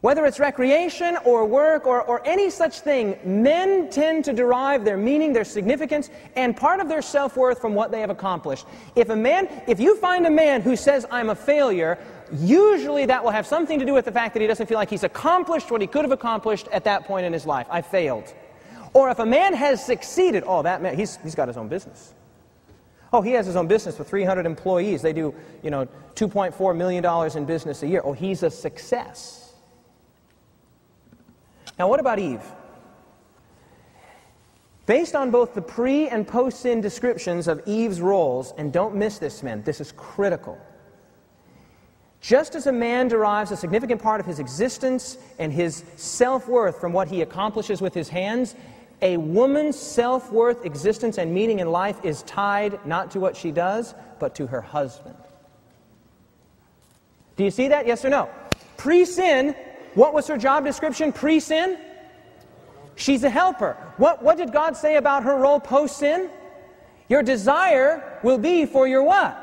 Whether it's recreation or work or any such thing, men tend to derive their meaning, their significance, and part of their self-worth from what they have accomplished. If you find a man who says, I'm a failure, usually that will have something to do with the fact that he doesn't feel like he's accomplished what he could have accomplished at that point in his life. I failed. Or if a man has succeeded, oh, that man, he's got his own business. Oh, he has his own business with 300 employees. They do, $2.4 million in business a year. Oh, he's a success. Now, what about Eve? Based on both the pre- and post-sin descriptions of Eve's roles, and don't miss this, men, this is critical. Just as a man derives a significant part of his existence and his self-worth from what he accomplishes with his hands, a woman's self-worth, existence, and meaning in life is tied not to what she does, but to her husband. Do you see that? Yes or no? Pre-sin, what was her job description pre-sin? She's a helper. What did God say about her role post-sin? Your desire will be for your what?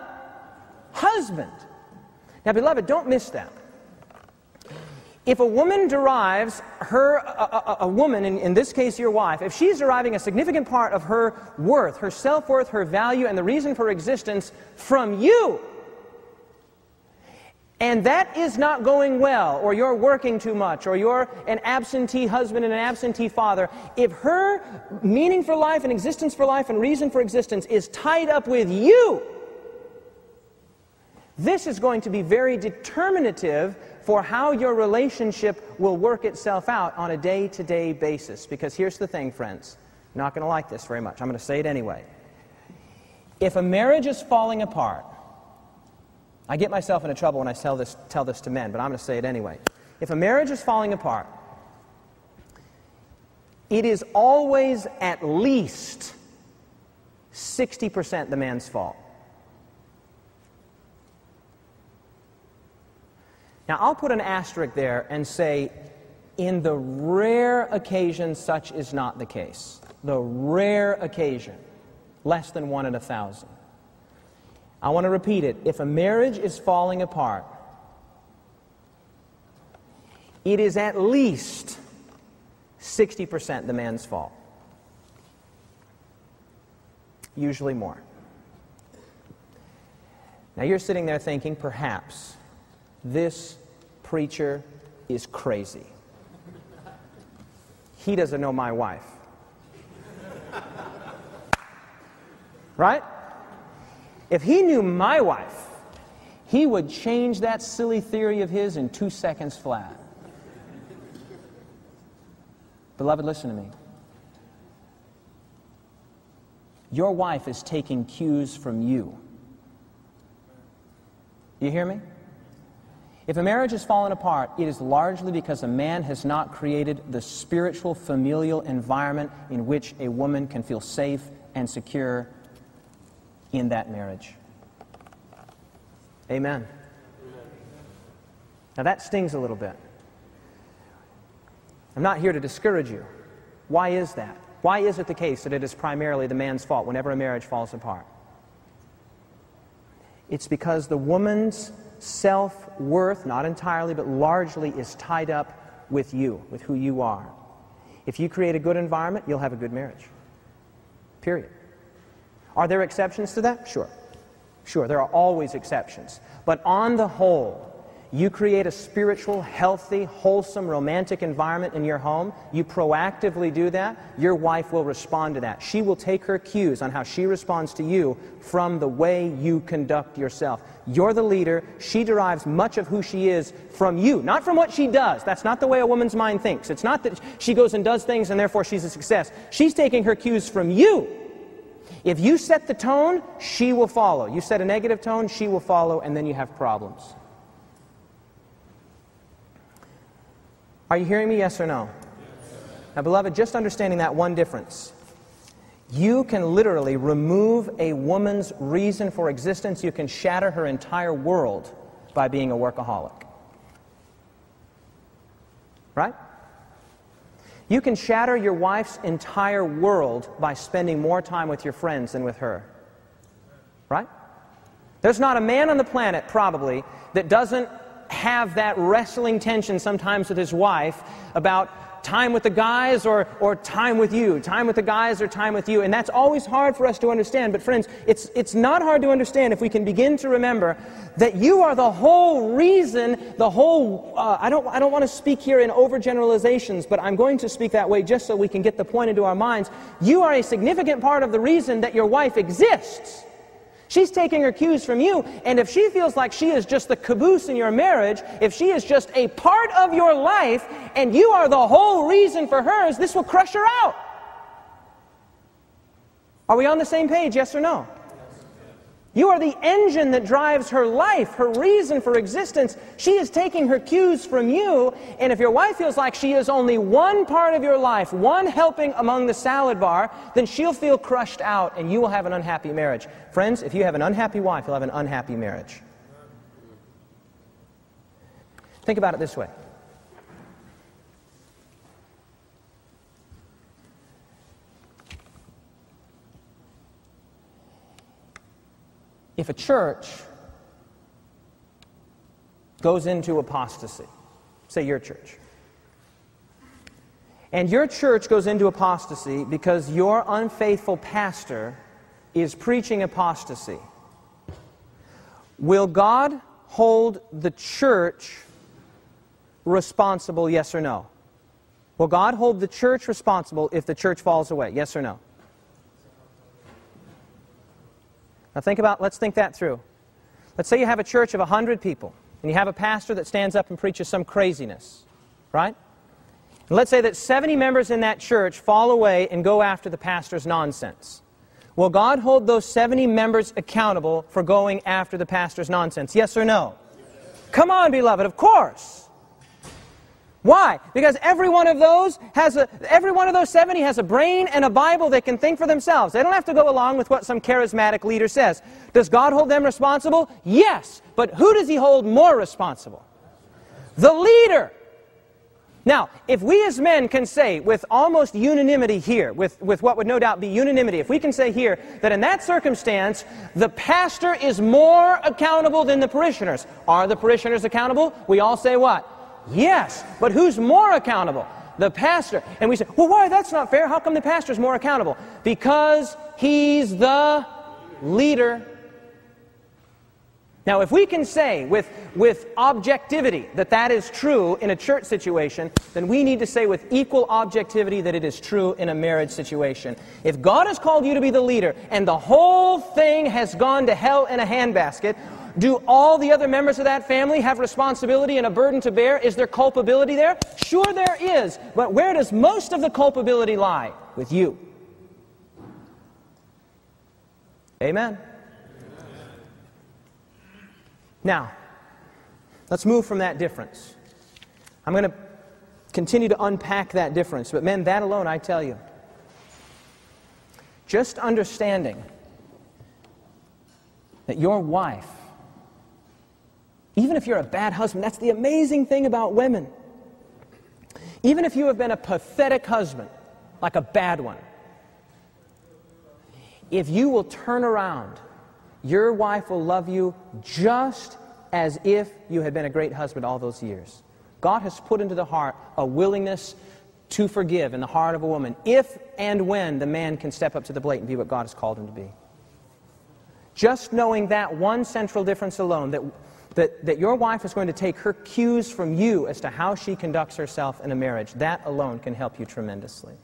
Husband. Now, beloved, don't miss that. If a woman derives a woman, in this case your wife, if she's deriving a significant part of her worth, her self-worth, her value, and the reason for existence from you, and that is not going well, or you're working too much, or you're an absentee husband and an absentee father, if her meaning for life and existence for life and reason for existence is tied up with you, this is going to be very determinative for how your relationship will work itself out on a day-to-day basis. Because here's the thing, friends. You're not going to like this very much. I'm going to say it anyway. If a marriage is falling apart, I get myself into trouble when I tell this to men, but I'm going to say it anyway. If a marriage is falling apart, it is always at least 60% the man's fault. Now, I'll put an asterisk there and say, in the rare occasion such is not the case. The rare occasion, less than 1 in 1,000. I want to repeat it. If a marriage is falling apart, it is at least 60% the man's fault. Usually more. Now you're sitting there thinking, perhaps, this preacher is crazy. He doesn't know my wife. Right? If he knew my wife, he would change that silly theory of his in 2 seconds flat. Beloved, listen to me. Your wife is taking cues from you. You hear me? If a marriage has fallen apart, it is largely because a man has not created the spiritual, familial environment in which a woman can feel safe and secure in that marriage. Amen. Now that stings a little bit. I'm not here to discourage you. Why is that? Why is it the case that it is primarily the man's fault whenever a marriage falls apart? It's because the woman's self-worth, not entirely, but largely, is tied up with you, with who you are. If you create a good environment, you'll have a good marriage. Period. Are there exceptions to that? Sure. Sure, there are always exceptions. But on the whole, you create a spiritual, healthy, wholesome, romantic environment in your home, you proactively do that, your wife will respond to that. She will take her cues on how she responds to you from the way you conduct yourself. You're the leader. She derives much of who she is from you, not from what she does. That's not the way a woman's mind thinks. It's not that she goes and does things and therefore she's a success. She's taking her cues from you. If you set the tone, she will follow. You set a negative tone, she will follow, and then you have problems. Are you hearing me, yes or no? Yes. Now, beloved, just understanding that one difference. You can literally remove a woman's reason for existence. You can shatter her entire world by being a workaholic. Right? You can shatter your wife's entire world by spending more time with your friends than with her. Right? There's not a man on the planet, probably, that doesn't have that wrestling tension sometimes with his wife about time with the guys or time with you, time with the guys or time with you. And that's always hard for us to understand. But friends, it's not hard to understand if we can begin to remember that you are the whole reason, the whole, I don't want to speak here in overgeneralizations, but I'm going to speak that way just so we can get the point into our minds. You are a significant part of the reason that your wife exists. She's taking her cues from you, and if she feels like she is just the caboose in your marriage, if she is just a part of your life, and you are the whole reason for hers, this will crush her out. Are we on the same page, yes or no? You are the engine that drives her life, her reason for existence. She is taking her cues from you, and if your wife feels like she is only one part of your life, one helping among the salad bar, then she'll feel crushed out, and you will have an unhappy marriage. Friends, if you have an unhappy wife, you'll have an unhappy marriage. Think about it this way. If a church goes into apostasy, say your church, and your church goes into apostasy because your unfaithful pastor is preaching apostasy, will God hold the church responsible, yes or no? Will God hold the church responsible if the church falls away, yes or no? Now let's think that through. Let's say you have a church of 100 people, and you have a pastor that stands up and preaches some craziness, right? And let's say that 70 members in that church fall away and go after the pastor's nonsense. Will God hold those 70 members accountable for going after the pastor's nonsense, yes or no? Come on, beloved, of course. Why? Because every one of those 70 has a brain and a Bible that can think for themselves. They don't have to go along with what some charismatic leader says. Does God hold them responsible? Yes. But who does He hold more responsible? The leader. Now, if we as men can say with almost unanimity here, with what would no doubt be unanimity, if we can say here that in that circumstance, the pastor is more accountable than the parishioners. Are the parishioners accountable? We all say what? Yes, but who's more accountable? The pastor. And we say, well, why? That's not fair. How come the pastor's more accountable? Because he's the leader. Now, if we can say with objectivity that is true in a church situation, then we need to say with equal objectivity that it is true in a marriage situation. If God has called you to be the leader and the whole thing has gone to hell in a handbasket, do all the other members of that family have responsibility and a burden to bear? Is there culpability there? Sure there is. But where does most of the culpability lie? With you. Amen. Now, let's move from that difference. I'm going to continue to unpack that difference. But men, that alone, I tell you, just understanding that your wife, even if you're a bad husband, that's the amazing thing about women. Even if you have been a pathetic husband, like a bad one, if you will turn around, your wife will love you just as if you had been a great husband all those years. God has put into the heart a willingness to forgive in the heart of a woman, if and when the man can step up to the plate and be what God has called him to be. Just knowing that one central difference alone, that your wife is going to take her cues from you as to how she conducts herself in a marriage, that alone can help you tremendously.